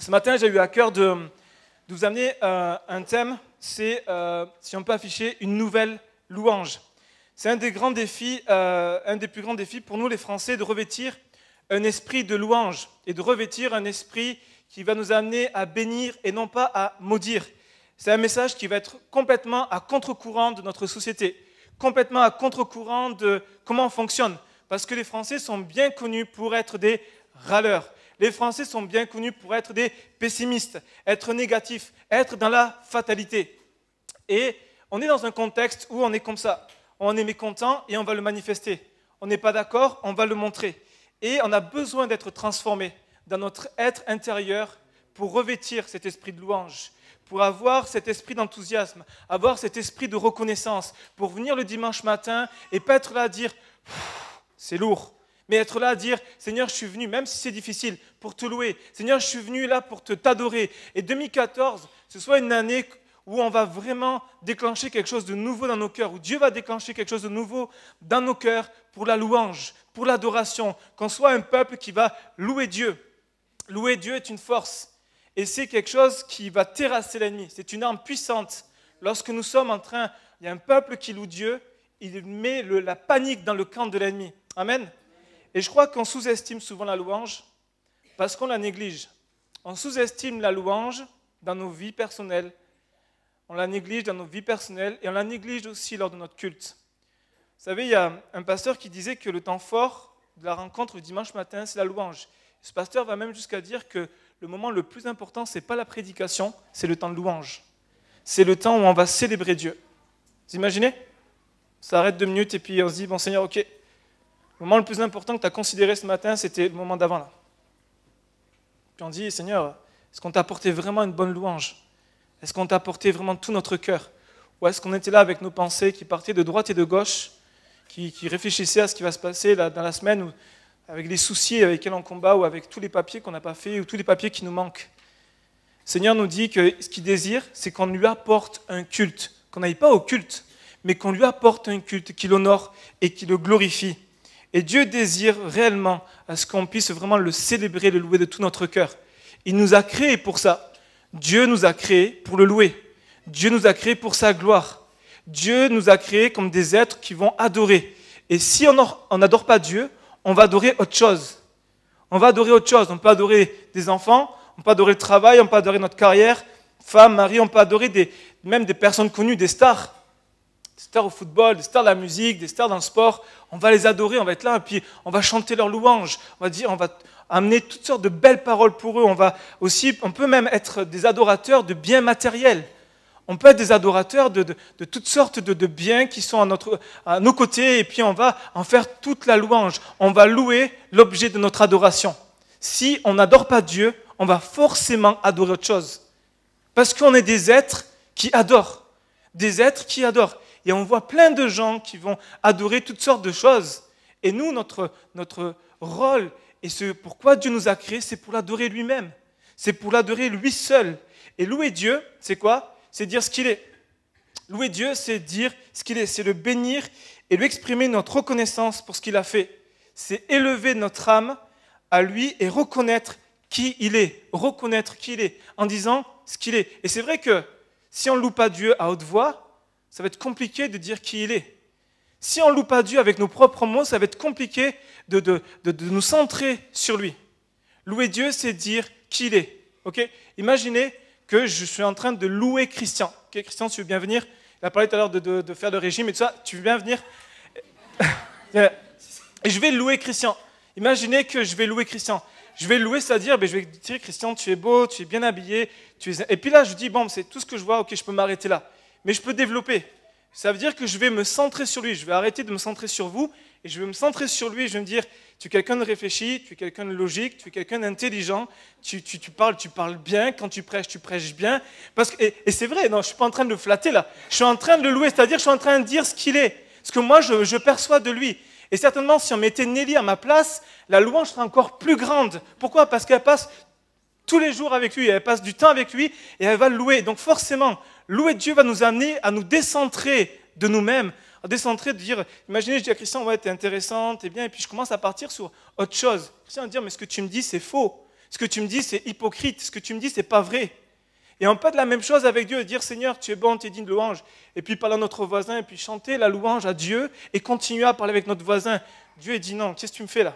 Ce matin, j'ai eu à cœur de vous amener un thème, c'est, si on peut afficher, une nouvelle louange. C'est un des plus grands défis pour nous les Français, de revêtir un esprit de louange et de revêtir un esprit qui va nous amener à bénir et non pas à maudire. C'est un message qui va être complètement à contre-courant de notre société, complètement à contre-courant de comment on fonctionne. Parce que les Français sont bien connus pour être des râleurs. Les Français sont bien connus pour être des pessimistes, être négatifs, être dans la fatalité. Et on est dans un contexte où on est comme ça. On est mécontent et on va le manifester. On n'est pas d'accord, on va le montrer. Et on a besoin d'être transformé dans notre être intérieur pour revêtir cet esprit de louange, pour avoir cet esprit d'enthousiasme, avoir cet esprit de reconnaissance, pour venir le dimanche matin et pas être là à dire « c'est lourd », mais être là à dire « Seigneur, je suis venu, même si c'est difficile, pour te louer. Seigneur, je suis venu là pour t'adorer. » Et 2014, ce soit une année où on va vraiment déclencher quelque chose de nouveau dans nos cœurs, où Dieu va déclencher quelque chose de nouveau dans nos cœurs pour la louange, pour l'adoration, qu'on soit un peuple qui va louer Dieu. Louer Dieu est une force, et c'est quelque chose qui va terrasser l'ennemi. C'est une arme puissante. Lorsque nous sommes en train, il y a un peuple qui loue Dieu, il met la panique dans le camp de l'ennemi. Amen. Et je crois qu'on sous-estime souvent la louange parce qu'on la néglige. On sous-estime la louange dans nos vies personnelles. On la néglige dans nos vies personnelles et on la néglige aussi lors de notre culte. Vous savez, il y a un pasteur qui disait que le temps fort de la rencontre le dimanche matin, c'est la louange. Ce pasteur va même jusqu'à dire que le moment le plus important, ce n'est pas la prédication, c'est le temps de louange. C'est le temps où on va célébrer Dieu. Vous imaginez ? Ça arrête 2 minutes et puis on se dit, bon Seigneur, ok. Le moment le plus important que tu as considéré ce matin, c'était le moment d'avant là. Puis on dit, Seigneur, est-ce qu'on t'a apporté vraiment une bonne louange ? Est-ce qu'on t'a apporté vraiment tout notre cœur ? Ou est-ce qu'on était là avec nos pensées qui partaient de droite et de gauche, qui réfléchissaient à ce qui va se passer là, dans la semaine, ou avec les soucis avec lesquels on combat, ou avec tous les papiers qu'on n'a pas fait, ou tous les papiers qui nous manquent ? Le Seigneur nous dit que ce qu'il désire, c'est qu'on lui apporte un culte, qu'on n'aille pas au culte, mais qu'on lui apporte un culte qui l'honore et qui le glorifie. Et Dieu désire réellement à ce qu'on puisse vraiment le célébrer, le louer de tout notre cœur. Il nous a créés pour ça. Dieu nous a créés pour le louer. Dieu nous a créés pour sa gloire. Dieu nous a créés comme des êtres qui vont adorer. Et si on n'adore pas Dieu, on va adorer autre chose. On va adorer autre chose. On peut adorer des enfants, on peut adorer le travail, on peut adorer notre carrière, femme, mari, on peut adorer même des personnes connues, des stars. Des stars au football, des stars de la musique, des stars dans le sport, on va les adorer, on va être là, et puis on va chanter leurs louanges, on va amener toutes sortes de belles paroles pour eux, on peut même être des adorateurs de biens matériels, on peut être des adorateurs de toutes sortes de biens qui sont à nos côtés, et puis on va en faire toute la louange, on va louer l'objet de notre adoration. Si on n'adore pas Dieu, on va forcément adorer autre chose, parce qu'on est des êtres qui adorent, des êtres qui adorent. Et on voit plein de gens qui vont adorer toutes sortes de choses. Et nous, notre rôle, et ce pourquoi Dieu nous a créés, c'est pour l'adorer lui-même. C'est pour l'adorer lui seul. Et louer Dieu, c'est quoi ? C'est dire ce qu'il est. Louer Dieu, c'est dire ce qu'il est. C'est le bénir et lui exprimer notre reconnaissance pour ce qu'il a fait. C'est élever notre âme à lui et reconnaître qui il est. Reconnaître qui il est en disant ce qu'il est. Et c'est vrai que si on ne loue pas Dieu à haute voix, ça va être compliqué de dire qui il est. Si on ne loue pas Dieu avec nos propres mots, ça va être compliqué de nous centrer sur lui. Louer Dieu, c'est dire qui il est. Okay ? Imaginez que je suis en train de louer Christian. Okay, Christian, tu veux bien venir ? Il a parlé tout à l'heure de faire le régime et tout ça. Tu veux bien venir ? Et je vais louer Christian. Imaginez que je vais louer Christian. Je vais le louer, c'est-à-dire, je vais dire, Christian, tu es beau, tu es bien habillé. Et puis là, je dis, bon, c'est tout ce que je vois, ok, je peux m'arrêter là. Mais je peux développer. Ça veut dire que je vais me centrer sur lui. Je vais arrêter de me centrer sur vous et je vais me centrer sur lui. Et je vais me dire, tu es quelqu'un de réfléchi, tu es quelqu'un de logique, tu es quelqu'un d'intelligent, tu parles bien, quand tu prêches bien. Et c'est vrai, non, je ne suis pas en train de le flatter là. Je suis en train de le louer, c'est-à-dire je suis en train de dire ce qu'il est, ce que moi je perçois de lui. Et certainement, si on mettait Nelly à ma place, la louange serait encore plus grande. Pourquoi ? Parce qu'elle passe tous les jours avec lui, elle passe du temps avec lui et elle va le louer. Donc forcément, louer Dieu va nous amener à nous décentrer de nous-mêmes, à décentrer, de dire, imaginez, je dis à Christian, ouais, t'es intéressant, t'es bien, et puis je commence à partir sur autre chose. Christian va dire, mais ce que tu me dis, c'est faux. Ce que tu me dis, c'est hypocrite. Ce que tu me dis, c'est pas vrai. Et on peut être la même chose avec Dieu et dire, Seigneur, tu es bon, tu es digne de louange. Et puis parler à notre voisin, et puis chanter la louange à Dieu et continuer à parler avec notre voisin. Dieu dit, non, qu'est-ce que tu me fais là?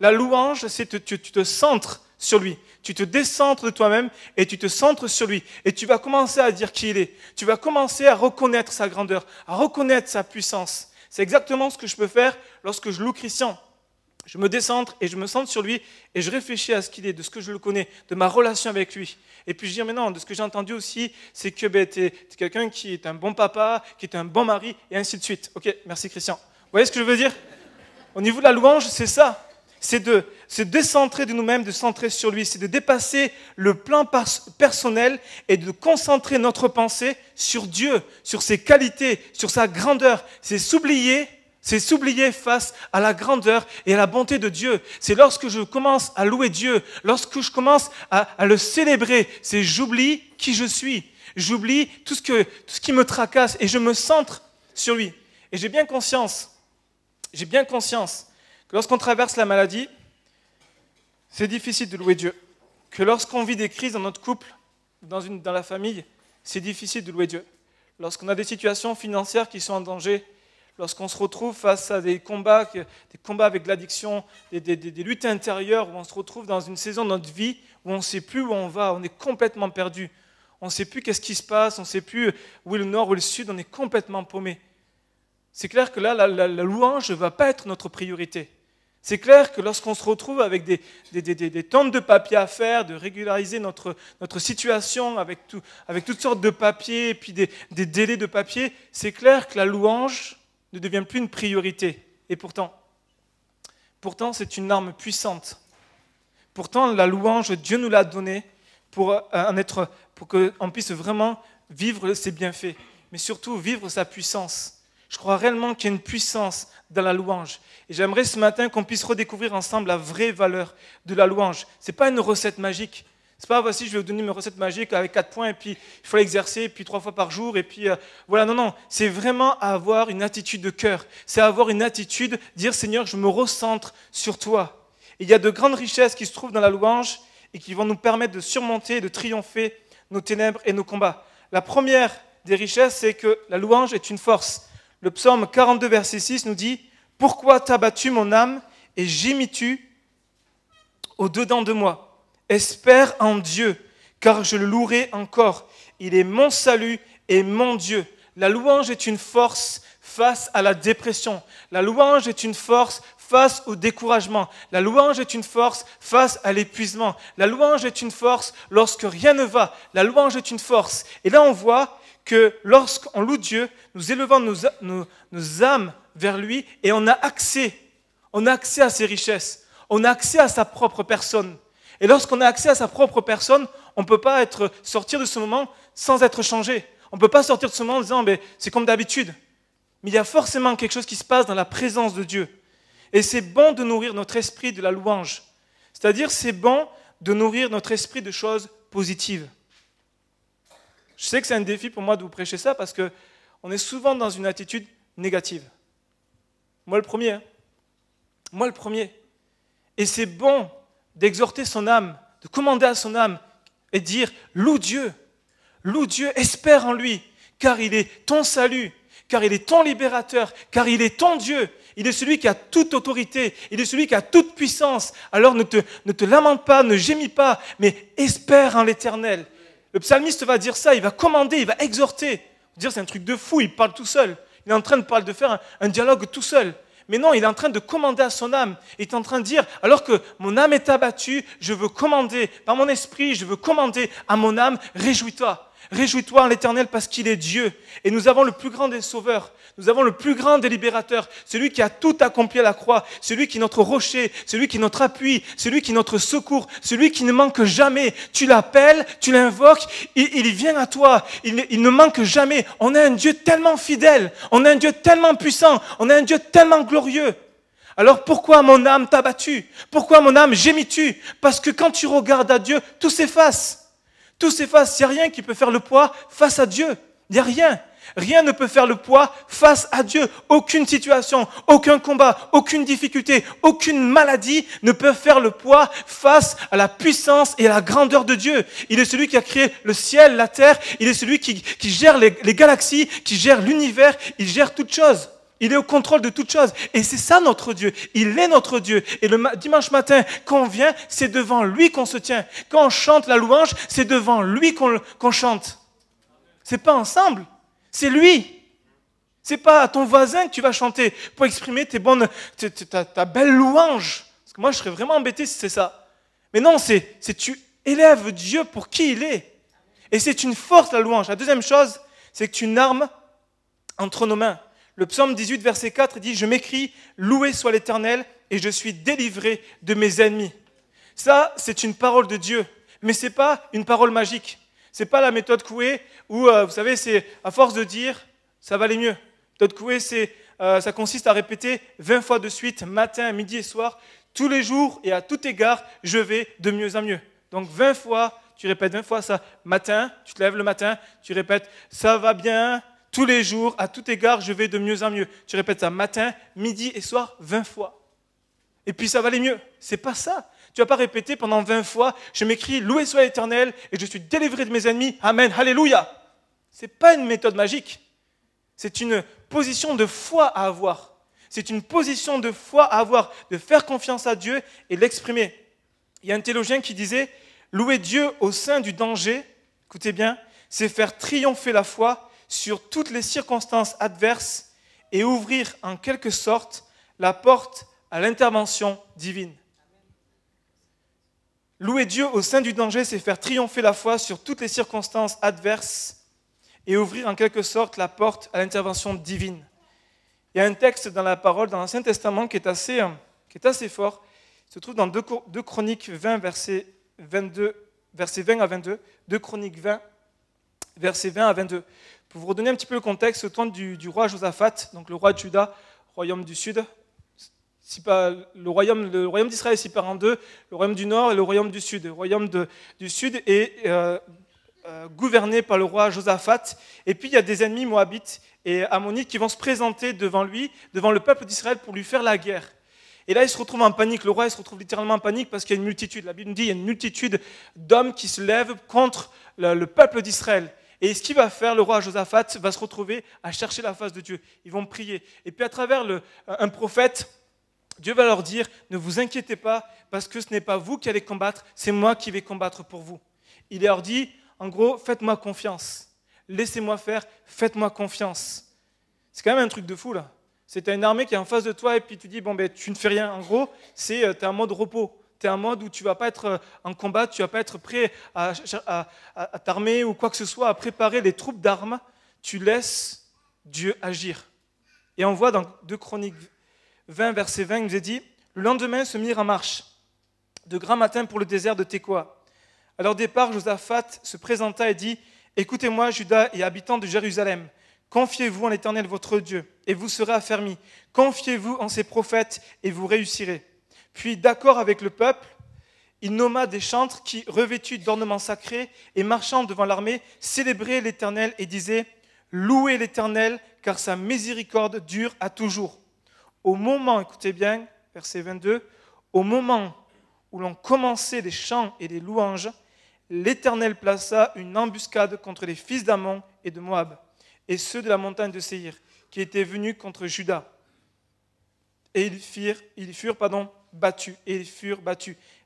La louange, c'est que tu te centres sur lui. Tu te décentres de toi-même et tu te centres sur lui. Et tu vas commencer à dire qui il est. Tu vas commencer à reconnaître sa grandeur, à reconnaître sa puissance. C'est exactement ce que je peux faire lorsque je loue Christian. Je me décentre et je me centre sur lui et je réfléchis à ce qu'il est, de ce que je le connais, de ma relation avec lui. Et puis je dis, mais non, de ce que j'ai entendu aussi, c'est que tu es quelqu'un qui est un bon papa, qui est un bon mari, et ainsi de suite. Ok, merci Christian. Vous voyez ce que je veux dire? Au niveau de la louange, c'est ça. C'est de se décentrer de nous-mêmes, de centrer sur lui. C'est de dépasser le plan personnel et de concentrer notre pensée sur Dieu, sur ses qualités, sur sa grandeur. C'est s'oublier face à la grandeur et à la bonté de Dieu. C'est lorsque je commence à louer Dieu, lorsque je commence à le célébrer, c'est j'oublie qui je suis. J'oublie tout ce qui me tracasse et je me centre sur lui. Et j'ai bien conscience que lorsqu'on traverse la maladie, c'est difficile de louer Dieu. Que lorsqu'on vit des crises dans notre couple, dans la famille, c'est difficile de louer Dieu. Lorsqu'on a des situations financières qui sont en danger, lorsqu'on se retrouve face à des combats avec l'addiction, des luttes intérieures, où on se retrouve dans une saison de notre vie où on ne sait plus où on va, on est complètement perdu. On ne sait plus qu'est-ce qui se passe, on ne sait plus où est le nord, où est le sud, on est complètement paumé. C'est clair que là, la louange ne va pas être notre priorité. C'est clair que lorsqu'on se retrouve avec des tonnes de papiers à faire, de régulariser notre situation avec toutes sortes de papiers et puis des délais de papier, c'est clair que la louange ne devient plus une priorité. Et pourtant, c'est une arme puissante. Pourtant, la louange, Dieu nous l'a donnée pour qu'on puisse vraiment vivre ses bienfaits, mais surtout vivre sa puissance. Je crois réellement qu'il y a une puissance dans la louange. Et j'aimerais ce matin qu'on puisse redécouvrir ensemble la vraie valeur de la louange. Ce n'est pas une recette magique. Ce n'est pas, voici, je vais vous donner une recette magique avec 4 points, et puis il faut l'exercer, et puis 3 fois par jour, et puis voilà. Non. C'est vraiment avoir une attitude de cœur. C'est avoir une attitude, dire Seigneur, je me recentre sur toi. Et il y a de grandes richesses qui se trouvent dans la louange et qui vont nous permettre de surmonter, de triompher nos ténèbres et nos combats. La première des richesses, c'est que la louange est une force. Le psaume 42, verset 6 nous dit « Pourquoi t'as battu mon âme et gémis-tu au-dedans de moi ? Espère en Dieu, car je le louerai encore. Il est mon salut et mon Dieu. » La louange est une force face à la dépression. La louange est une force face au découragement. La louange est une force face à l'épuisement. La louange est une force lorsque rien ne va. La louange est une force. Et là, on voit que lorsqu'on loue Dieu, nous élevons nos âmes vers lui et on a accès à ses richesses, on a accès à sa propre personne. Et lorsqu'on a accès à sa propre personne, on ne peut pas sortir de ce moment sans être changé. On ne peut pas sortir de ce moment en disant c'est comme d'habitude. Mais il y a forcément quelque chose qui se passe dans la présence de Dieu. Et c'est bon de nourrir notre esprit de la louange. C'est-à-dire c'est bon de nourrir notre esprit de choses positives. Je sais que c'est un défi pour moi de vous prêcher ça parce qu'on est souvent dans une attitude négative. Moi le premier. Et c'est bon d'exhorter son âme, de commander à son âme et de dire « Loue Dieu, espère en lui, car il est ton salut, car il est ton libérateur, car il est ton Dieu. Il est celui qui a toute autorité, il est celui qui a toute puissance. Alors ne te lamente pas, ne gémis pas, mais espère en l'Éternel. » Le psalmiste va dire ça, il va commander, il va exhorter. Dire c'est un truc de fou, il parle tout seul. Il est en train de faire un dialogue tout seul. Mais non, il est en train de commander à son âme. Il est en train de dire, alors que mon âme est abattue, je veux commander, par mon esprit, je veux commander à mon âme, réjouis-toi. Réjouis-toi en l'Éternel parce qu'il est Dieu. Et nous avons le plus grand des sauveurs. Nous avons le plus grand des libérateurs. Celui qui a tout accompli à la croix. Celui qui est notre rocher. Celui qui est notre appui. Celui qui est notre secours. Celui qui ne manque jamais. Tu l'appelles, tu l'invoques, il vient à toi. Il ne manque jamais. On a un Dieu tellement fidèle. On a un Dieu tellement puissant. On a un Dieu tellement glorieux. Alors pourquoi mon âme t'a battu? Pourquoi mon âme gémis-tu? Parce que quand tu regardes à Dieu, tout s'efface. Tout s'efface, il n'y a rien qui peut faire le poids face à Dieu. Il n'y a rien. Rien ne peut faire le poids face à Dieu. Aucune situation, aucun combat, aucune difficulté, aucune maladie ne peut faire le poids face à la puissance et à la grandeur de Dieu. Il est celui qui a créé le ciel, la terre. Il est celui qui gère les galaxies, qui gère l'univers. Il gère toutes choses. Il est au contrôle de toutes choses. Et c'est ça notre Dieu. Il est notre Dieu. Et le dimanche matin, quand on vient, c'est devant lui qu'on se tient. Quand on chante la louange, c'est devant lui qu'on chante. C'est pas ensemble. C'est lui. C'est pas à ton voisin que tu vas chanter pour exprimer ta belle louange. Parce que moi, je serais vraiment embêté si c'est ça. Mais non, c'est tu élèves Dieu pour qui il est. Et c'est une force, la louange. La deuxième chose, c'est que tu une arme entre nos mains. Le psaume 18, verset 4 dit « Je m'écrie, loué soit l'Éternel, et je suis délivré de mes ennemis. » Ça, c'est une parole de Dieu, mais ce n'est pas une parole magique. Ce n'est pas la méthode Coué où, vous savez, c'est à force de dire, ça va aller mieux. La méthode Coué, ça consiste à répéter 20 fois de suite, matin, midi et soir, tous les jours et à tout égard, je vais de mieux en mieux. Donc 20 fois, tu répètes 20 fois ça. Matin, tu te lèves le matin, tu répètes, ça va bien. Tous les jours, à tout égard, je vais de mieux en mieux. Tu répètes ça matin, midi et soir, 20 fois. Et puis ça va aller mieux. C'est pas ça. Tu vas pas répéter pendant 20 fois, je m'écris, loué soit l'Éternel, et je suis délivré de mes ennemis. Amen, alléluia. C'est pas une méthode magique. C'est une position de foi à avoir. C'est une position de foi à avoir, de faire confiance à Dieu et l'exprimer. Il y a un théologien qui disait, louer Dieu au sein du danger, écoutez bien, c'est faire triompher la foi sur toutes les circonstances adverses et ouvrir en quelque sorte la porte à l'intervention divine. Louer Dieu au sein du danger, c'est faire triompher la foi sur toutes les circonstances adverses et ouvrir en quelque sorte la porte à l'intervention divine. Il y a un texte dans la parole, dans l'Ancien Testament, qui est assez fort. Il se trouve dans 2 Chroniques 20, versets 20 à 22. 2 Chroniques 20, versets 20 à 22. Pour vous redonner un petit peu le contexte, au temps du roi Josaphat, donc le roi de Juda, royaume du sud, le royaume d'Israël est séparé en deux, le royaume du nord et le royaume du sud. Le royaume du sud est gouverné par le roi Josaphat, et puis il y a des ennemis moabites et ammonites qui vont se présenter devant lui, devant le peuple d'Israël pour lui faire la guerre. Et là, il se retrouve en panique, le roi il se retrouve littéralement en panique parce qu'il y a une multitude, la Bible nous dit, il y a une multitude d'hommes qui se lèvent contre le peuple d'Israël. Et ce qu'il va faire, le roi Josaphat va se retrouver à chercher la face de Dieu. Ils vont prier. Et puis à travers un prophète, Dieu va leur dire, ne vous inquiétez pas, parce que ce n'est pas vous qui allez combattre, c'est moi qui vais combattre pour vous. Il leur dit, en gros, faites-moi confiance. Laissez-moi faire, faites-moi confiance. C'est quand même un truc de fou, là. C'est une armée qui est en face de toi et puis tu dis, bon, ben, tu ne fais rien. En gros, tu es en mode repos. Tu es en mode où tu ne vas pas être en combat, tu ne vas pas être prêt à t'armer ou quoi que ce soit, à préparer les troupes d'armes. Tu laisses Dieu agir. Et on voit dans 2 Chroniques 20, verset 20, il nous est dit, le lendemain se mirent en marche, de grand matin pour le désert de Tekoa. À leur départ, Josaphat se présenta et dit, écoutez-moi, Juda et habitants de Jérusalem, confiez-vous en l'Éternel votre Dieu, et vous serez affermis. Confiez-vous en ses prophètes, et vous réussirez. Puis, d'accord avec le peuple, il nomma des chantres qui, revêtus d'ornements sacrés et marchant devant l'armée, célébraient l'Éternel et disaient « Louez l'Éternel, car sa miséricorde dure à toujours. » Au moment, écoutez bien, verset 22, au moment où l'on commençait les chants et les louanges, l'Éternel plaça une embuscade contre les fils d'Ammon et de Moab, et ceux de la montagne de Séhir, qui étaient venus contre Juda. Et ils furent battus.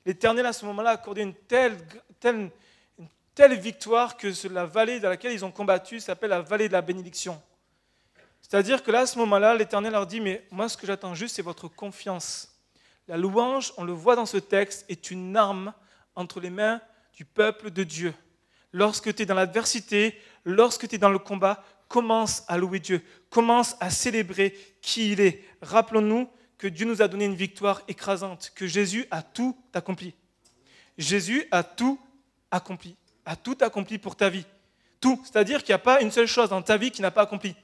L'Éternel, à ce moment-là, a accordé une telle victoire que la vallée dans laquelle ils ont combattu s'appelle la vallée de la bénédiction. C'est-à-dire que là, à ce moment-là, l'Éternel leur dit, mais moi, ce que j'attends juste, c'est votre confiance. La louange, on le voit dans ce texte, est une arme entre les mains du peuple de Dieu. Lorsque tu es dans l'adversité, lorsque tu es dans le combat, commence à louer Dieu, commence à célébrer qui il est. Rappelons-nous que Dieu nous a donné une victoire écrasante, que Jésus a tout accompli. Jésus a tout accompli pour ta vie. Tout, c'est-à-dire qu'il n'y a pas une seule chose dans ta vie qui n'a pas accompli.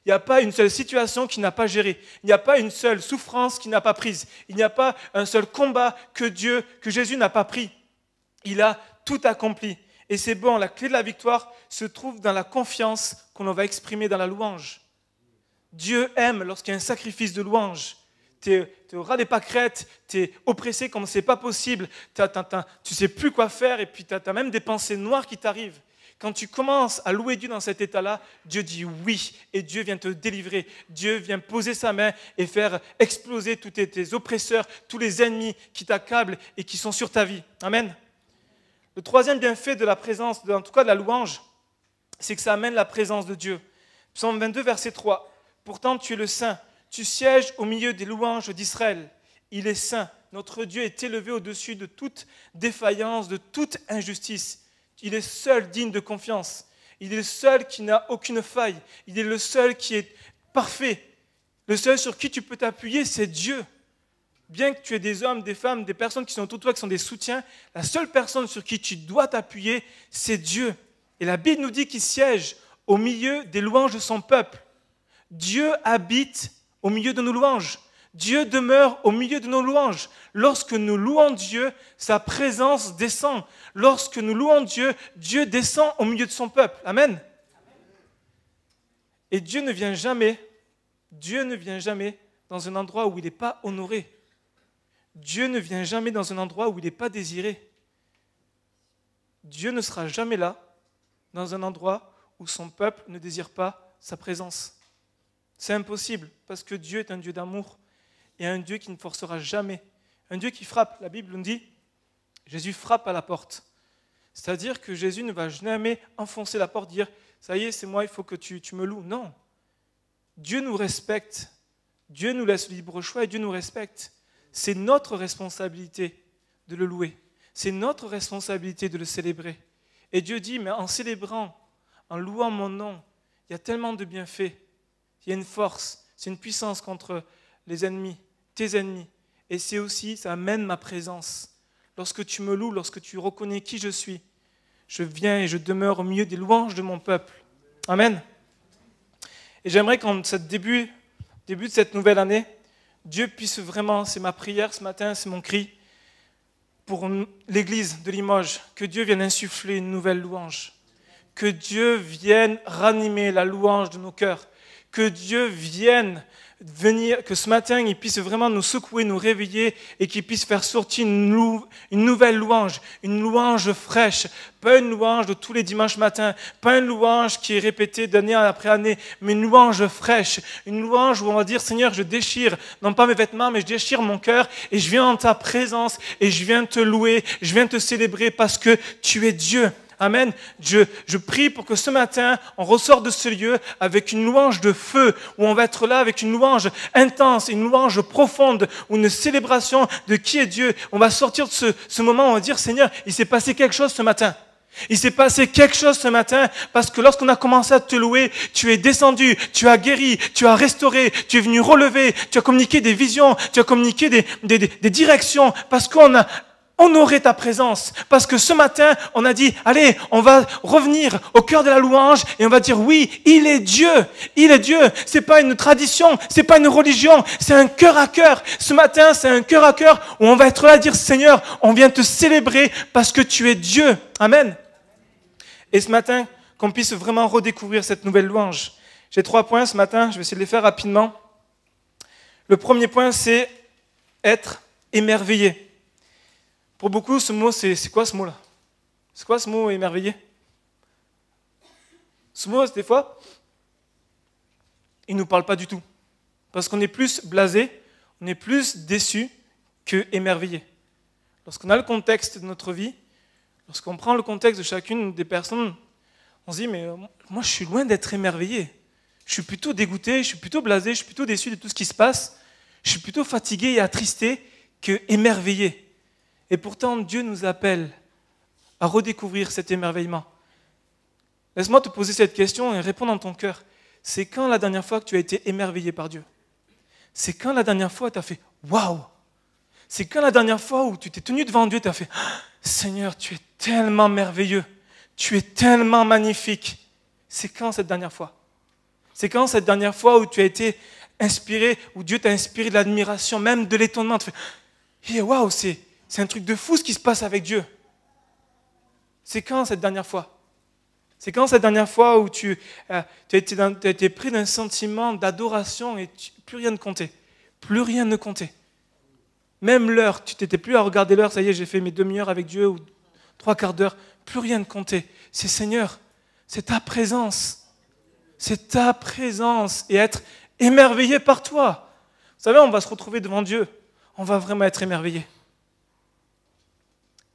Il n'y a pas une seule situation qu'il n'a pas gérée. Il n'y a pas une seule souffrance qu'il n'a pas prise. Il n'y a pas un seul combat que Jésus n'a pas pris. Il a tout accompli. Et c'est bon, la clé de la victoire se trouve dans la confiance que l'on va exprimer dans la louange. Dieu aime lorsqu'il y a un sacrifice de louange. Tu es au ras des pâquerettes, tu es oppressé comme ce n'est pas possible, tu ne sais plus quoi faire et puis tu as même des pensées noires qui t'arrivent. Quand tu commences à louer Dieu dans cet état-là, Dieu dit oui et Dieu vient te délivrer. Dieu vient poser sa main et faire exploser tous tes oppresseurs, tous les ennemis qui t'accablent et qui sont sur ta vie. Amen. Le troisième bienfait de la présence, en tout cas de la louange, c'est que ça amène la présence de Dieu. Psaume 22, verset 3. « Pourtant tu es le Saint, tu sièges au milieu des louanges d'Israël. Il est saint, notre Dieu est élevé au-dessus de toute défaillance, de toute injustice. Il est seul digne de confiance. Il est le seul qui n'a aucune faille. Il est le seul qui est parfait. Le seul sur qui tu peux t'appuyer, c'est Dieu. Bien que tu aies des hommes, des femmes, des personnes qui sont autour de toi, qui sont des soutiens, la seule personne sur qui tu dois t'appuyer, c'est Dieu. Et la Bible nous dit qu'il siège au milieu des louanges de son peuple. Dieu habite au milieu de nos louanges. Dieu demeure au milieu de nos louanges. Lorsque nous louons Dieu, sa présence descend. Lorsque nous louons Dieu, Dieu descend au milieu de son peuple. Amen. Et Dieu ne vient jamais dans un endroit où il n'est pas honoré. Dieu ne vient jamais dans un endroit où il n'est pas désiré. Dieu ne sera jamais là dans un endroit où son peuple ne désire pas sa présence. C'est impossible parce que Dieu est un Dieu d'amour et un Dieu qui ne forcera jamais. Un Dieu qui frappe. La Bible nous dit, Jésus frappe à la porte. C'est-à-dire que Jésus ne va jamais enfoncer la porte, dire « ça y est, c'est moi, il faut que tu me loues ». Non. Dieu nous respecte. Dieu nous laisse le libre choix et Dieu nous respecte. C'est notre responsabilité de le louer. C'est notre responsabilité de le célébrer. Et Dieu dit, mais en célébrant, en louant mon nom, il y a tellement de bienfaits. Il y a une force, c'est une puissance contre les ennemis, tes ennemis. Et c'est aussi, ça amène ma présence. Lorsque tu me loues, lorsque tu reconnais qui je suis, je viens et je demeure au milieu des louanges de mon peuple. Amen. Et j'aimerais qu'en ce début de cette nouvelle année, Dieu puisse vraiment, c'est ma prière ce matin, c'est mon cri, pour l'église de Limoges, que Dieu vienne insuffler une nouvelle louange, que Dieu vienne ranimer la louange de nos cœurs, que Dieu vienne venir, que ce matin, il puisse vraiment nous secouer, nous réveiller et qu'il puisse faire sortir une nouvelle louange, une louange fraîche, pas une louange de tous les dimanches matins, pas une louange qui est répétée d'année après année, mais une louange fraîche, une louange où on va dire, Seigneur, je déchire, non pas mes vêtements, mais je déchire mon cœur et je viens en ta présence et je viens te louer, je viens te célébrer parce que tu es Dieu. Amen. Je prie pour que ce matin, on ressorte de ce lieu avec une louange de feu, où on va être là avec une louange intense, une louange profonde, ou une célébration de qui est Dieu. On va sortir de ce moment, on va dire, Seigneur, il s'est passé quelque chose ce matin. Il s'est passé quelque chose ce matin parce que lorsqu'on a commencé à te louer, tu es descendu, tu as guéri, tu as restauré, tu es venu relever, tu as communiqué des visions, tu as communiqué des directions parce qu'on a honorer ta présence, parce que ce matin, on a dit, allez, on va revenir au cœur de la louange et on va dire, oui, il est Dieu, c'est pas une tradition, c'est pas une religion, c'est un cœur à cœur. Ce matin, c'est un cœur à cœur où on va être là à dire, Seigneur, on vient te célébrer parce que tu es Dieu. Amen. Et ce matin, qu'on puisse vraiment redécouvrir cette nouvelle louange. J'ai 3 points ce matin, je vais essayer de les faire rapidement. Le premier point, c'est être émerveillé. Pour beaucoup, ce mot, c'est quoi ce mot-là? C'est quoi ce mot émerveillé? Ce mot, des fois, il ne nous parle pas du tout. Parce qu'on est plus blasé, on est plus déçu que émerveillé. Lorsqu'on a le contexte de notre vie, lorsqu'on prend le contexte de chacune des personnes, on se dit, mais moi, je suis loin d'être émerveillé. Je suis plutôt dégoûté, je suis plutôt blasé, je suis plutôt déçu de tout ce qui se passe. Je suis plutôt fatigué et attristé que émerveillé. Et pourtant, Dieu nous appelle à redécouvrir cet émerveillement. Laisse-moi te poser cette question et répondre dans ton cœur. C'est quand la dernière fois que tu as été émerveillé par Dieu? C'est quand la dernière fois tu as fait « Waouh » C'est quand la dernière fois où tu t'es tenu devant Dieu et tu as fait « Seigneur, tu es tellement merveilleux, tu es tellement magnifique ». C'est quand cette dernière fois? C'est quand cette dernière fois où tu as été inspiré, où Dieu t'a inspiré de l'admiration, même de l'étonnement. Tu fais « Waouh, c'est un truc de fou ce qui se passe avec Dieu. » C'est quand cette dernière fois? C'est quand cette dernière fois où tu as été pris d'un sentiment d'adoration et plus rien ne comptait. Plus rien ne comptait. Même l'heure, tu t'étais plus à regarder l'heure, ça y est, j'ai fait mes demi-heures avec Dieu ou 3/4 d'heure. Plus rien ne comptait. C'est Seigneur, c'est ta présence. C'est ta présence et être émerveillé par toi. Vous savez, on va se retrouver devant Dieu. On va vraiment être émerveillé.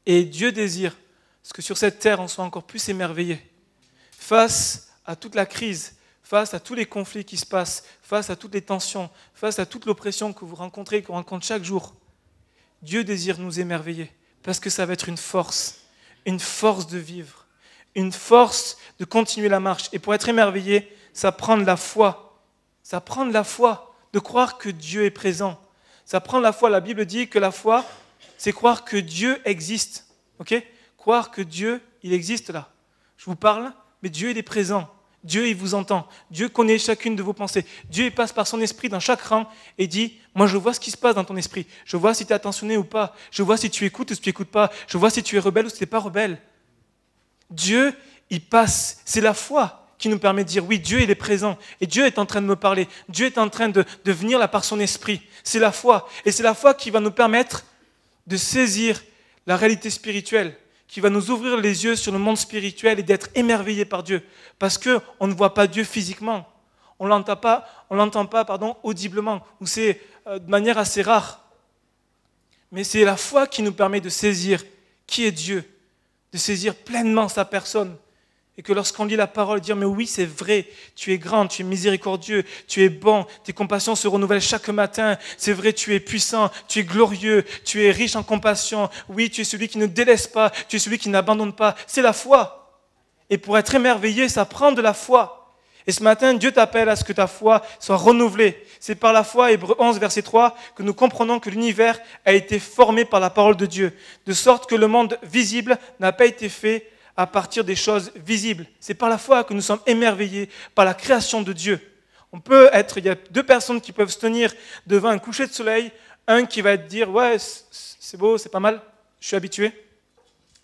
Et Dieu désire que sur cette terre, on soit encore plus émerveillé. Face à toute la crise, face à tous les conflits qui se passent, face à toutes les tensions, face à toute l'oppression que vous rencontrez, qu'on rencontre chaque jour, Dieu désire nous émerveiller parce que ça va être une force de vivre, une force de continuer la marche. Et pour être émerveillé, ça prend de la foi. Ça prend de la foi de croire que Dieu est présent. Ça prend de la foi. La Bible dit que la foi, c'est croire que Dieu existe. Ok ? Croire que Dieu, il existe là. Je vous parle, mais Dieu, il est présent. Dieu, il vous entend. Dieu connaît chacune de vos pensées. Dieu, il passe par son esprit dans chaque rang et dit, moi, je vois ce qui se passe dans ton esprit. Je vois si tu es attentionné ou pas. Je vois si tu écoutes ou si tu n'écoutes pas. Je vois si tu es rebelle ou si tu n'es pas rebelle. Dieu, il passe. C'est la foi qui nous permet de dire, oui, Dieu, il est présent. Et Dieu est en train de me parler. Dieu est en train de venir là par son esprit. C'est la foi. Et c'est la foi qui va nous permettre de saisir la réalité spirituelle, qui va nous ouvrir les yeux sur le monde spirituel et d'être émerveillés par Dieu. Parce qu'on ne voit pas Dieu physiquement. On ne l'entend pas audiblement, ou c'est de manière assez rare. Mais c'est la foi qui nous permet de saisir qui est Dieu, de saisir pleinement sa personne. Et que lorsqu'on lit la parole, dire, mais oui, c'est vrai, tu es grand, tu es miséricordieux, tu es bon, tes compassions se renouvellent chaque matin, c'est vrai, tu es puissant, tu es glorieux, tu es riche en compassion, oui, tu es celui qui ne délaisse pas, tu es celui qui n'abandonne pas, c'est la foi. Et pour être émerveillé, ça prend de la foi. Et ce matin, Dieu t'appelle à ce que ta foi soit renouvelée. C'est par la foi, Hébreux 11, verset 3, que nous comprenons que l'univers a été formé par la parole de Dieu, de sorte que le monde visible n'a pas été fait à partir des choses visibles. C'est par la foi que nous sommes émerveillés par la création de Dieu. Il y a 2 personnes qui peuvent se tenir devant un coucher de soleil, un qui va dire, ouais, c'est beau, c'est pas mal, je suis habitué.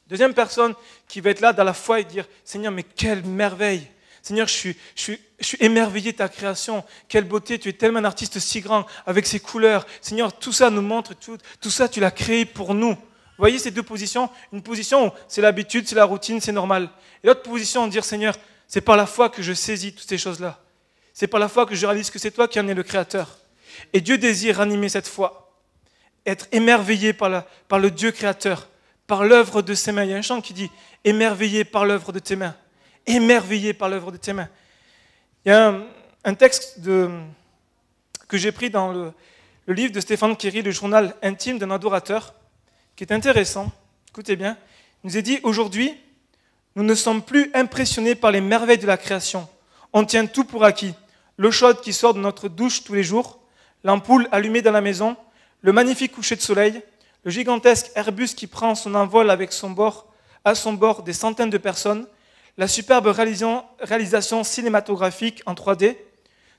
Deuxième personne qui va être là dans la foi et dire, Seigneur, mais quelle merveille. Seigneur, je suis émerveillé de ta création. Quelle beauté, tu es tellement un artiste si grand, avec ses couleurs. Seigneur, tout ça nous montre, tout ça, tu l'as créé pour nous. Vous voyez ces 2 positions? Une position où c'est l'habitude, c'est la routine, c'est normal. Et l'autre position, dire, Seigneur, c'est par la foi que je saisis toutes ces choses-là. C'est par la foi que je réalise que c'est toi qui en es le créateur. Et Dieu désire animer cette foi, être émerveillé par le Dieu créateur, par l'œuvre de ses mains. Il y a un chant qui dit, émerveillé par l'œuvre de tes mains. Émerveillé par l'œuvre de tes mains. Il y a un texte que j'ai pris dans le livre de Stéphane Kéry, le journal intime d'un adorateur, qui est intéressant, écoutez bien, il nous est dit, aujourd'hui, nous ne sommes plus impressionnés par les merveilles de la création. On tient tout pour acquis. L'eau chaude qui sort de notre douche tous les jours, l'ampoule allumée dans la maison, le magnifique coucher de soleil, le gigantesque Airbus qui prend son envol avec à son bord des centaines de personnes, la superbe réalisation cinématographique en 3D.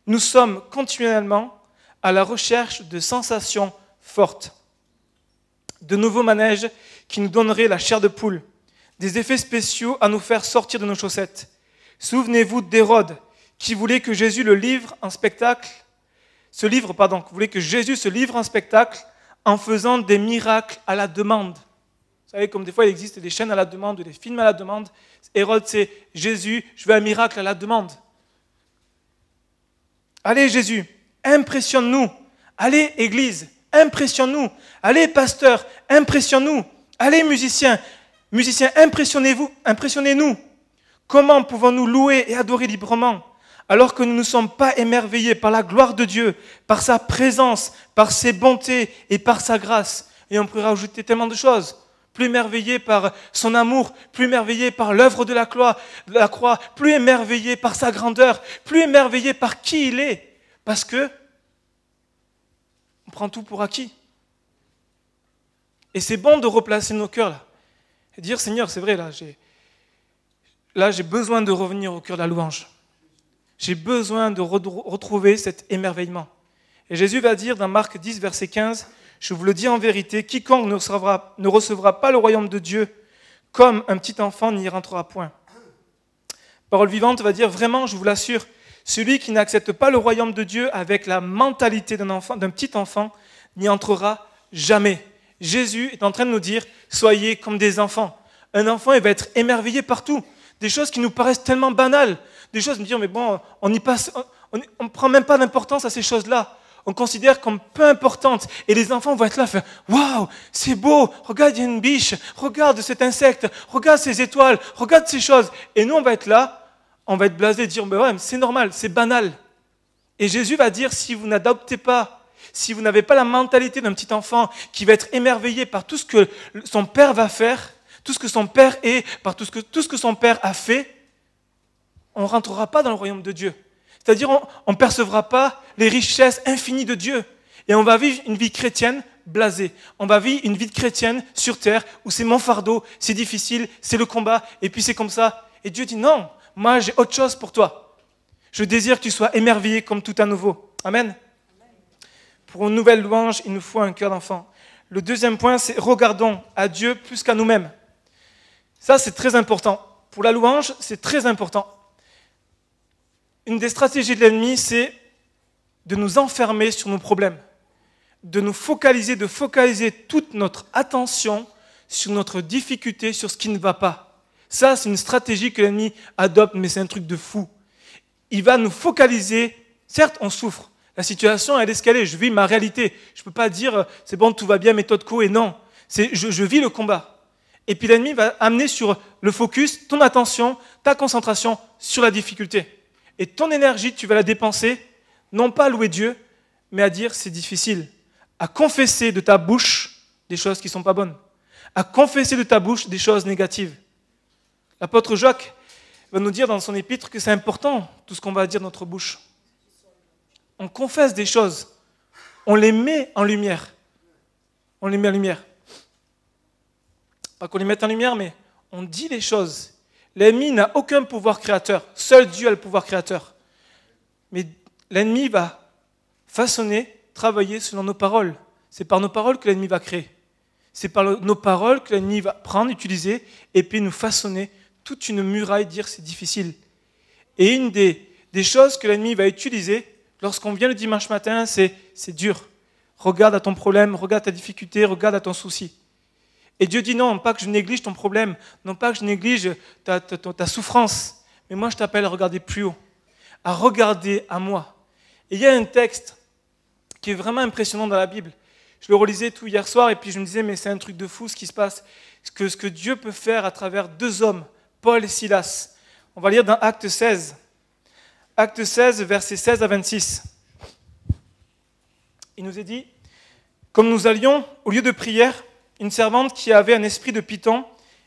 Nous sommes continuellement à la recherche de sensations fortes, de nouveaux manèges qui nous donneraient la chair de poule, des effets spéciaux à nous faire sortir de nos chaussettes. Souvenez-vous d'Hérode, qui voulait que Jésus voulait que Jésus se livre en spectacle en faisant des miracles à la demande. Vous savez, comme des fois il existe des chaînes à la demande, des films à la demande. Hérode, c'est Jésus, je veux un miracle à la demande. Allez Jésus, impressionne-nous. Allez Église, impressionne-nous. Allez pasteur, impressionne-nous. Allez musiciens, impressionnez-nous. Comment pouvons-nous louer et adorer librement alors que nous ne sommes pas émerveillés par la gloire de Dieu, par sa présence, par ses bontés et par sa grâce? Et on pourrait rajouter tellement de choses. Plus émerveillés par son amour, plus émerveillés par l'œuvre de la croix, plus émerveillés par sa grandeur, plus émerveillés par qui il est. Parce que on prend tout pour acquis. Et c'est bon de replacer nos cœurs là. Et dire, Seigneur, c'est vrai, là j'ai besoin de revenir au cœur de la louange. J'ai besoin de retrouver cet émerveillement. Et Jésus va dire dans Marc 10, verset 15, « Je vous le dis en vérité, quiconque ne recevra pas le royaume de Dieu comme un petit enfant n'y rentrera point. » Parole vivante va dire vraiment, je vous l'assure, celui qui n'accepte pas le royaume de Dieu avec la mentalité d'un petit enfant n'y entrera jamais. Jésus est en train de nous dire, soyez comme des enfants. Un enfant, il va être émerveillé partout. Des choses qui nous paraissent tellement banales. Des choses, me dire, mais bon, on ne prend même pas d'importance à ces choses-là. On considère comme peu importantes. Et les enfants vont être là, faire waouh, c'est beau, regarde, il y a une biche, regarde cet insecte, regarde ces étoiles, regarde ces choses. Et nous, on va être là, on va être blasé, dire mais ouais, c'est normal, c'est banal. Et Jésus va dire si vous n'adoptez pas, si vous n'avez pas la mentalité d'un petit enfant qui va être émerveillé par tout ce que son père va faire, tout ce que son père est, par tout ce que son père a fait, on ne rentrera pas dans le royaume de Dieu. C'est-à-dire, on ne percevra pas les richesses infinies de Dieu. Et on va vivre une vie chrétienne blasée. On va vivre une vie de chrétienne sur terre où c'est mon fardeau, c'est difficile, c'est le combat, et puis c'est comme ça. Et Dieu dit non, moi j'ai autre chose pour toi. Je désire que tu sois émerveillé comme tout à nouveau. Amen. Pour une nouvelle louange, il nous faut un cœur d'enfant. Le deuxième point, c'est regardons à Dieu plus qu'à nous-mêmes. Ça, c'est très important. Pour la louange, c'est très important. Une des stratégies de l'ennemi, c'est de nous enfermer sur nos problèmes, de focaliser toute notre attention sur notre difficulté, sur ce qui ne va pas. Ça, c'est une stratégie que l'ennemi adopte, mais c'est un truc de fou. Il va nous focaliser, certes, on souffre. La situation, elle est ce qu'elle est. Je vis ma réalité. Je ne peux pas dire, c'est bon, tout va bien, méthode co, et non. Je vis le combat. Et puis l'ennemi va amener sur le focus, ton attention, ta concentration sur la difficulté. Et ton énergie, tu vas la dépenser, non pas à louer Dieu, mais à dire c'est difficile. À confesser de ta bouche des choses qui ne sont pas bonnes. À confesser de ta bouche des choses négatives. L'apôtre Jacques va nous dire dans son épître que c'est important, tout ce qu'on va dire de notre bouche. On confesse des choses. On les met en lumière. On les met en lumière. Pas qu'on les mette en lumière, mais on dit les choses. L'ennemi n'a aucun pouvoir créateur. Seul Dieu a le pouvoir créateur. Mais l'ennemi va façonner, travailler selon nos paroles. C'est par nos paroles que l'ennemi va créer. C'est par nos paroles que l'ennemi va prendre, utiliser, et puis nous façonner toute une muraille, dire c'est difficile. Et une des choses que l'ennemi va utiliser, lorsqu'on vient le dimanche matin, c'est dur. Regarde à ton problème, regarde ta difficulté, regarde à ton souci. Et Dieu dit non, pas que je néglige ton problème, non pas que je néglige ta souffrance, mais moi je t'appelle à regarder plus haut, à regarder à moi. Et il y a un texte qui est vraiment impressionnant dans la Bible. Je le relisais tout hier soir et puis je me disais mais c'est un truc de fou ce qui se passe, ce que Dieu peut faire à travers deux hommes, Paul et Silas. On va lire dans Acte 16. Acte 16, versets 16 à 26. Il nous est dit, comme nous allions au lieu de prière, une servante qui avait un esprit de python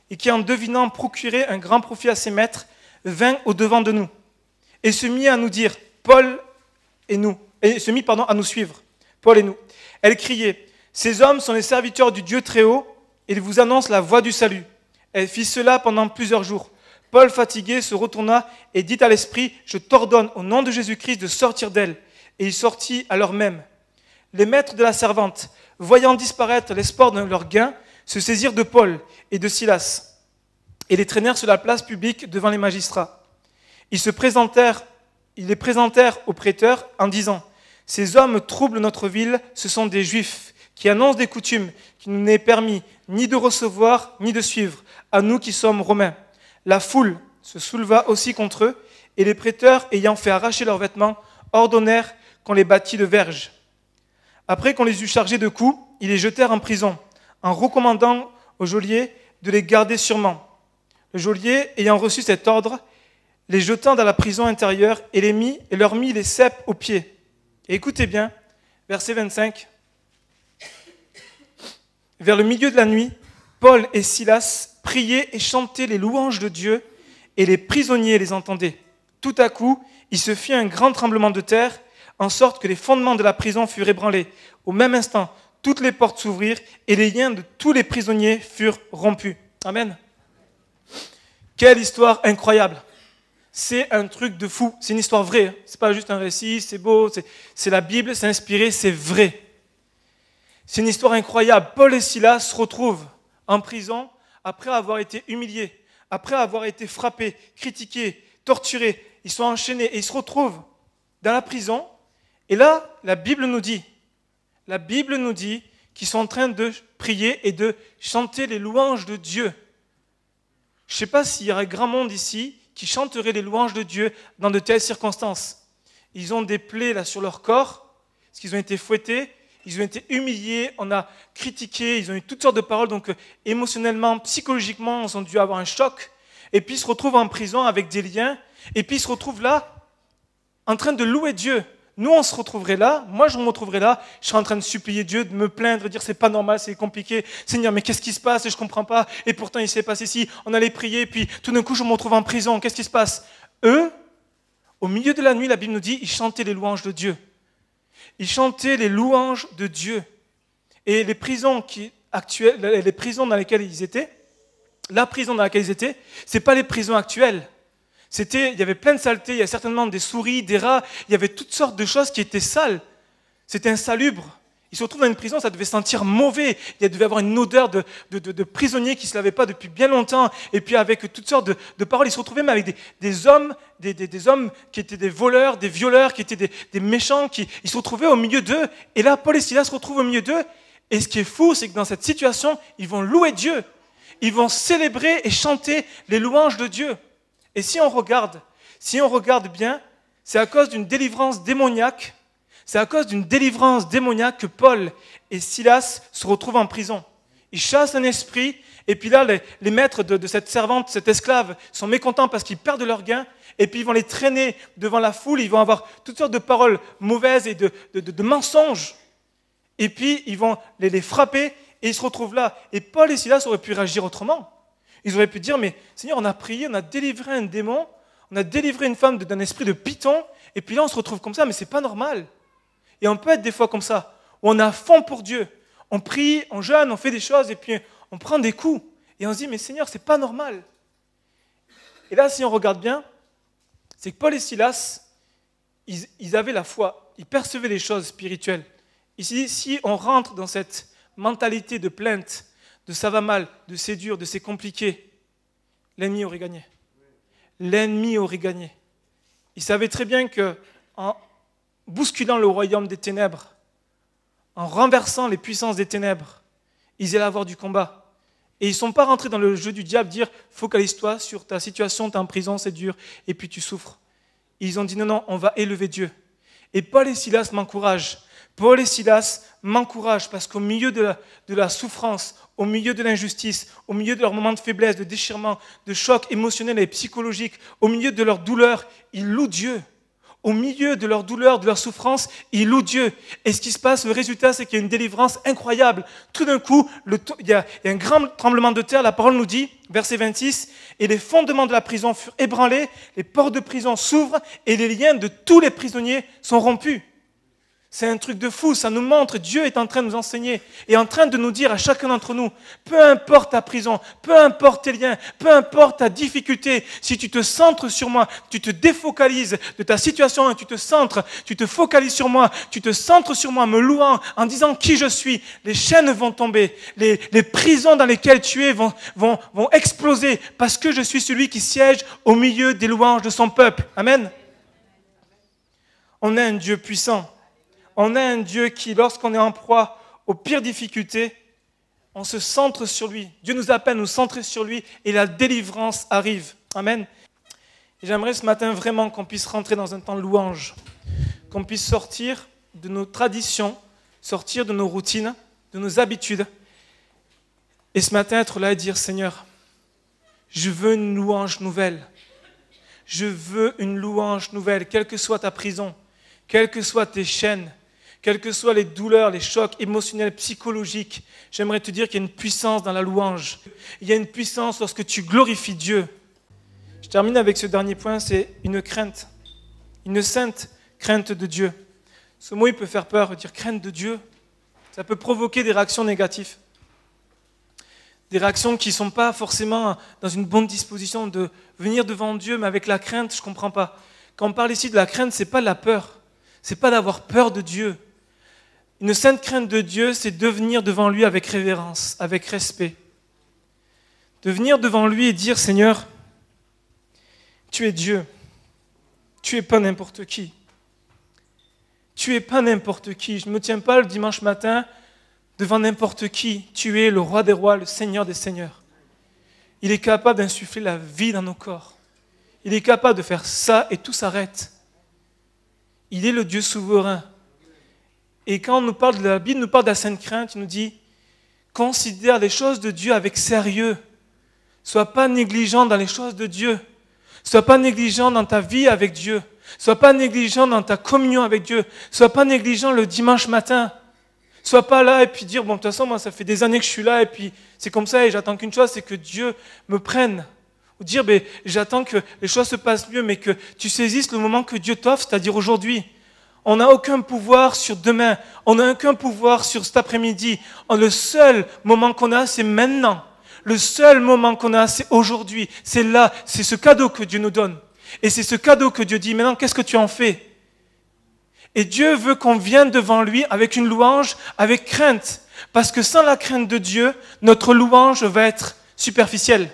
et qui, en devinant procurer un grand profit à ses maîtres, vint au-devant de nous et se mit à nous dire, à nous suivre, Paul et nous. Elle criait, ces hommes sont les serviteurs du Dieu très haut et ils vous annoncent la voie du salut. Elle fit cela pendant plusieurs jours. Paul, fatigué, se retourna et dit à l'esprit, je t'ordonne au nom de Jésus-Christ de sortir d'elle. Et il sortit à l'heure même. Les maîtres de la servante, voyant disparaître l'espoir de leur gain, se saisirent de Paul et de Silas et les traînèrent sur la place publique devant les magistrats. Ils les présentèrent aux prêteurs en disant « Ces hommes troublent notre ville, ce sont des Juifs qui annoncent des coutumes qui nous n'est permis ni de recevoir ni de suivre, à nous qui sommes Romains. » La foule se souleva aussi contre eux et les prêteurs, ayant fait arracher leurs vêtements, ordonnèrent qu'on les bâtît de verges. Après qu'on les eut chargés de coups, ils les jetèrent en prison, en recommandant au geôlier de les garder sûrement. Le geôlier, ayant reçu cet ordre, les jetant dans la prison intérieure et leur mit les ceps aux pieds. Et écoutez bien, verset 25. Vers le milieu de la nuit, Paul et Silas priaient et chantaient les louanges de Dieu, et les prisonniers les entendaient. Tout à coup, il se fit un grand tremblement de terre, en sorte que les fondements de la prison furent ébranlés. Au même instant, toutes les portes s'ouvrirent et les liens de tous les prisonniers furent rompus. Amen. Quelle histoire incroyable. C'est un truc de fou. C'est une histoire vraie. C'est pas juste un récit, c'est beau, c'est la Bible, c'est inspiré, c'est vrai. C'est une histoire incroyable. Paul et Silas se retrouvent en prison après avoir été humiliés, après avoir été frappés, critiqués, torturés, ils sont enchaînés et ils se retrouvent dans la prison. Et là, la Bible nous dit qu'ils sont en train de prier et de chanter les louanges de Dieu. Je ne sais pas s'il y aurait grand monde ici qui chanterait les louanges de Dieu dans de telles circonstances. Ils ont des plaies là sur leur corps, parce qu'ils ont été fouettés, ils ont été humiliés, on a critiqué, ils ont eu toutes sortes de paroles, donc émotionnellement, psychologiquement, ils ont dû avoir un choc. Et puis ils se retrouvent en prison avec des liens, et puis ils se retrouvent là, en train de louer Dieu. Nous, on se retrouverait là, moi je me retrouverais là, je serais en train de supplier Dieu, de me plaindre, de dire c'est pas normal, c'est compliqué. Seigneur, mais qu'est-ce qui se passe? Je comprends pas. Et pourtant, il s'est passé ci, on allait prier, puis tout d'un coup, je me retrouve en prison. Qu'est-ce qui se passe? Eux, au milieu de la nuit, la Bible nous dit, ils chantaient les louanges de Dieu. Ils chantaient les louanges de Dieu. Et les prisons les prisons dans lesquelles ils étaient, la prison dans laquelle ils étaient, c'est pas les prisons actuelles. Il y avait plein de saletés, il y a certainement des souris, des rats, il y avait toutes sortes de choses qui étaient sales. C'était insalubre. Ils se retrouvent dans une prison, ça devait sentir mauvais. Il devait avoir une odeur de prisonniers qui ne se lavaient pas depuis bien longtemps. Et puis avec toutes sortes de paroles, ils se retrouvaient même avec des hommes qui étaient des voleurs, des violeurs, qui étaient des méchants. Ils se retrouvaient au milieu d'eux. Et là, Paul et Silas se retrouvent au milieu d'eux. Et ce qui est fou, c'est que dans cette situation, ils vont louer Dieu. Ils vont célébrer et chanter les louanges de Dieu. Et si on regarde bien, c'est à cause d'une délivrance démoniaque, que Paul et Silas se retrouvent en prison. Ils chassent un esprit, et puis là, les maîtres de cette servante, cet esclave, sont mécontents parce qu'ils perdent leur gain, et puis ils vont les traîner devant la foule, ils vont avoir toutes sortes de paroles mauvaises et de mensonges. Et puis ils vont les frapper, et ils se retrouvent là. Et Paul et Silas auraient pu réagir autrement. Ils auraient pu dire, mais Seigneur, on a prié, on a délivré un démon, on a délivré une femme d'un esprit de python, et puis là on se retrouve comme ça, mais c'est pas normal. Et on peut être des fois comme ça, où on est à fond pour Dieu. On prie, on jeûne, on fait des choses, et puis on prend des coups. Et on se dit, mais Seigneur, c'est pas normal. Et là, si on regarde bien, c'est que Paul et Silas, ils avaient la foi, ils percevaient les choses spirituelles. Ici, si on rentre dans cette mentalité de plainte, de ça va mal, de c'est dur, de c'est compliqué, l'ennemi aurait gagné. L'ennemi aurait gagné. Il savait très bien qu'en bousculant le royaume des ténèbres, en renversant les puissances des ténèbres, ils allaient avoir du combat. Et ils ne sont pas rentrés dans le jeu du diable, dire focalise-toi sur ta situation, tu es en prison, c'est dur, et puis tu souffres. Ils ont dit non, on va élever Dieu. Et Paul et Silas m'encouragent. Paul et Silas m'encouragent parce qu'au milieu de la souffrance, au milieu de l'injustice, au milieu de leurs moments de faiblesse, de déchirement, de choc émotionnel et psychologique, au milieu de leur douleur, ils louent Dieu. Au milieu de leur douleur, de leur souffrance, ils louent Dieu. Et ce qui se passe, le résultat, c'est qu'il y a une délivrance incroyable. Tout d'un coup, il y a un grand tremblement de terre. La parole nous dit, verset 26, « Et les fondements de la prison furent ébranlés, les portes de prison s'ouvrent et les liens de tous les prisonniers sont rompus. » C'est un truc de fou, ça nous montre, Dieu est en train de nous enseigner et en train de nous dire à chacun d'entre nous, peu importe ta prison, peu importe tes liens, peu importe ta difficulté, si tu te centres sur moi, tu te défocalises de ta situation et tu te focalises sur moi, tu te centres sur moi, me louant, en disant qui je suis, les chaînes vont tomber, les prisons dans lesquelles tu es vont exploser parce que je suis celui qui siège au milieu des louanges de son peuple. Amen. On a un Dieu puissant. On a un Dieu qui, lorsqu'on est en proie aux pires difficultés, on se centre sur lui. Dieu nous appelle à nous centrer sur lui et la délivrance arrive. Amen. Et j'aimerais ce matin vraiment qu'on puisse rentrer dans un temps de louange, qu'on puisse sortir de nos traditions, sortir de nos routines, de nos habitudes. Et ce matin, être là et dire, Seigneur, je veux une louange nouvelle. Je veux une louange nouvelle, quelle que soit ta prison, quelles que soient tes chaînes, quelles que soient les douleurs, les chocs émotionnels, psychologiques, j'aimerais te dire qu'il y a une puissance dans la louange. Il y a une puissance lorsque tu glorifies Dieu. Je termine avec ce dernier point, c'est une crainte, une sainte crainte de Dieu. Ce mot, il peut faire peur, dire crainte de Dieu. Ça peut provoquer des réactions négatives. Des réactions qui ne sont pas forcément dans une bonne disposition de venir devant Dieu, mais avec la crainte, je ne comprends pas. Quand on parle ici de la crainte, ce n'est pas de la peur. Ce n'est pas d'avoir peur de Dieu. Une sainte crainte de Dieu, c'est de venir devant lui avec révérence, avec respect. De venir devant lui et dire, Seigneur, tu es Dieu. tu n'es pas n'importe qui. Tu n'es pas n'importe qui. Je ne me tiens pas le dimanche matin devant n'importe qui. Tu es le roi des rois, le Seigneur des seigneurs. Il est capable d'insuffler la vie dans nos corps. Il est capable de faire ça et tout s'arrête. Il est le Dieu souverain. Et quand on nous parle de la Bible, nous parle de la sainte crainte, il nous dit « Considère les choses de Dieu avec sérieux. Sois pas négligent dans les choses de Dieu. Sois pas négligent dans ta vie avec Dieu. Sois pas négligent dans ta communion avec Dieu. Sois pas négligent le dimanche matin. Sois pas là et puis dire, bon, de toute façon, moi, ça fait des années que je suis là et puis c'est comme ça et j'attends qu'une chose, c'est que Dieu me prenne. Ou dire, ben, j'attends que les choses se passent mieux, mais que tu saisisses le moment que Dieu t'offre, c'est-à-dire aujourd'hui. On n'a aucun pouvoir sur demain. On n'a aucun pouvoir sur cet après-midi. Le seul moment qu'on a, c'est maintenant. Le seul moment qu'on a, c'est aujourd'hui. C'est là. C'est ce cadeau que Dieu nous donne. Et c'est ce cadeau que Dieu dit, maintenant, qu'est-ce que tu en fais? Et Dieu veut qu'on vienne devant lui avec une louange, avec crainte. Parce que sans la crainte de Dieu, notre louange va être superficielle.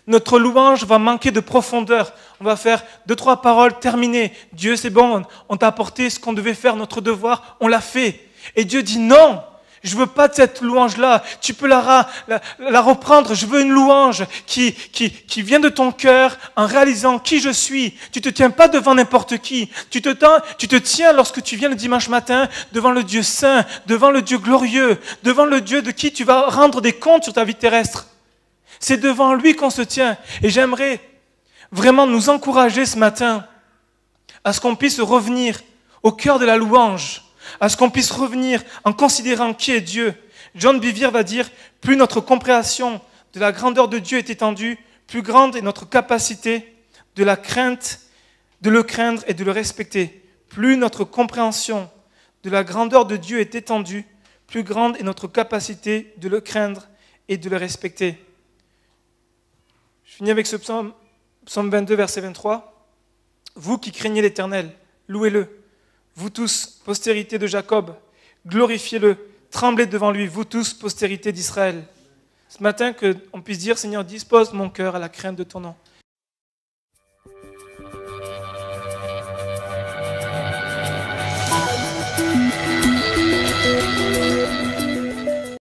Notre louange va manquer de profondeur. On va faire 2-3 paroles terminées. Dieu, c'est bon, on t'a apporté ce qu'on devait faire, notre devoir, on l'a fait. Et Dieu dit non, je veux pas de cette louange-là. Tu peux la reprendre. Je veux une louange qui vient de ton cœur en réalisant qui je suis. Tu te tiens pas devant n'importe qui. Tu te tiens lorsque tu viens le dimanche matin devant le Dieu saint, devant le Dieu glorieux, devant le Dieu de qui tu vas rendre des comptes sur ta vie terrestre. C'est devant lui qu'on se tient. Et j'aimerais vraiment nous encourager ce matin à ce qu'on puisse revenir au cœur de la louange, à ce qu'on puisse revenir en considérant qui est Dieu. John Bevere va dire, plus notre compréhension de la grandeur de Dieu est étendue, plus grande est notre capacité de la crainte, de le craindre et de le respecter. Plus notre compréhension de la grandeur de Dieu est étendue, plus grande est notre capacité de le craindre et de le respecter. Je finis avec ce psaume 22, verset 23. Vous qui craignez l'Éternel, louez-le. Vous tous, postérité de Jacob, glorifiez-le, tremblez devant lui, vous tous, postérité d'Israël. Ce matin, qu'on puisse dire, Seigneur, dispose mon cœur à la crainte de ton nom.